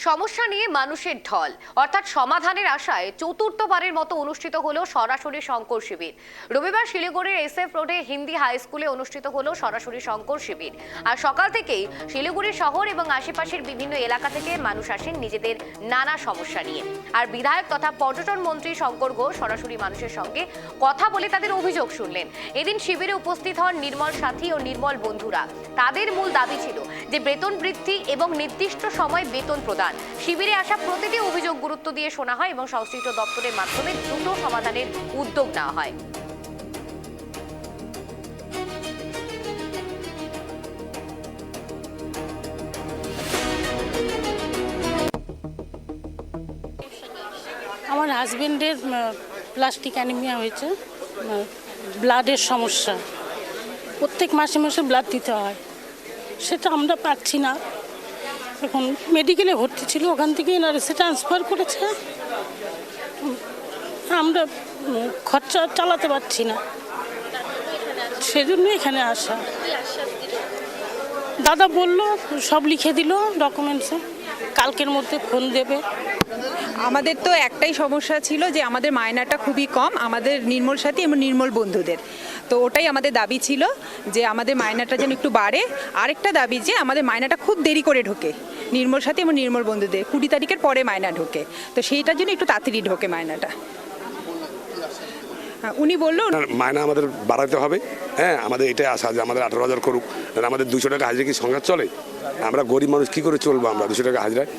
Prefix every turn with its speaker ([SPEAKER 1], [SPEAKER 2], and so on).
[SPEAKER 1] সমস্যা নিয়ে মানুষের ঢল অর্থাৎ সমাধানের আশায় চতুর্থবারের মতো অনুষ্ঠিত হলো সরাসরি শঙ্কর শিবির। রবিবার শিলিগুড়ির SF রোডে হিন্দি হাই স্কুলে অনুষ্ঠিত হলো সরাসরি শঙ্কর শিবির। আর সকাল থেকেই শিলিগুড়ি শহর এবং আশেপাশের বিভিন্ন এলাকা থেকে মানুষ আসেন নিজেদের নানা সমস্যা নিয়ে। আর বিধায়ক তথা পর্যটন মন্ত্রী শঙ্কর ঘোষ সরাসরি মানুষের সঙ্গে কথা বলে তাদের অভিযোগ শুনলেন। এদিন শিবিরে উপস্থিত হন নির্মল সাথী ও নির্মল বন্ধুরা। তাদের মূল দাবি ছিল যে বেতন বৃদ্ধি এবং নির্দিষ্ট সময় বেতন প্রদান। শিবিরে আসা প্রতিটি অভিযোগ গুরুত্ব দিয়ে শোনা হয় এবং সংশ্লিষ্ট দপ্তরের মাধ্যমে দ্রুত সমাধানের উদ্যোগ নেওয়া হয়।
[SPEAKER 2] আমার হাজবেন্ডের প্লাস্টিক অ্যানিমিয়া হয়েছে, ব্লাডের সমস্যা, প্রত্যেক মাসে মাসে ব্লাড দিতে হয়, সেটা আমরা পাচ্ছি না। এখন মেডিকেলে ভর্তি ছিল, ওখান থেকে এনআরএসে ট্রান্সফার করেছে, আমরা খরচা চালাতে পারছি না, সেজন্য এখানে আসা। দাদা বলল সব লিখে দিল ডকুমেন্টসে, কালকের মধ্যে ফোন দেবে।
[SPEAKER 3] আমাদের তো একটাই সমস্যা ছিল যে আমাদের মায়নাটা খুবই কম, আমাদের নির্মল সাথী এবং নির্মল বন্ধুদের। তো ওটাই আমাদের দাবি ছিল যে আমাদের মায়নাটা যেন একটু বাড়ে। আরেকটা দাবি যে আমাদের মায়নাটা খুব দেরি করে ঢোকে, নির্মল সাথী এবং নির্মল বন্ধুদের 20 তারিখের পরে মায়না ঢোকে, তো সেইটার জন্য একটু তাড়াতাড়ি ঢোকে মায়নাটা। উনি বললো
[SPEAKER 4] মায়না আমাদের বাড়াতে হবে। হ্যাঁ, আমাদের এটাই আশা যে আমাদের 18,000 করুক, আমাদের 200 টাকা হাজিরা কি সংঘাত চলে? আমরা গরিব মানুষ কি করে চলবো আমরা 200 টাকা হাজিরায়?